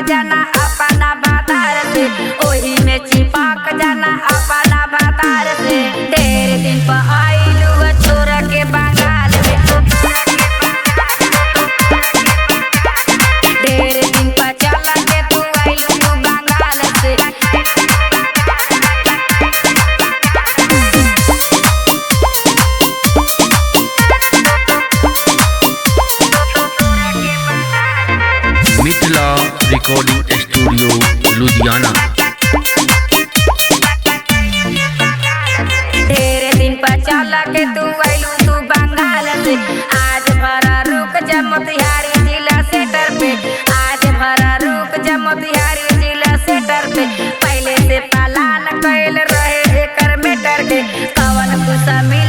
जाना अपना बातार से, ओही में चिपक जाना अपना बातार से। ढेर दिन पर आइलू छोरा के बंगाल में, ढेर दिन पर चला के तू आइलू तू बंगाल से। Mithila recording studio Ludhiana. ढेर दिन पर चला के तू आइलू तू बंगाल से। आज भरा रुक जा मोतिहारी जिला सेटर पे, आज भरा रुक जा मोतिहारी जिला सेटर पे। पहले से पालान कैल रहे एकर मेटर के, कवन कुसमी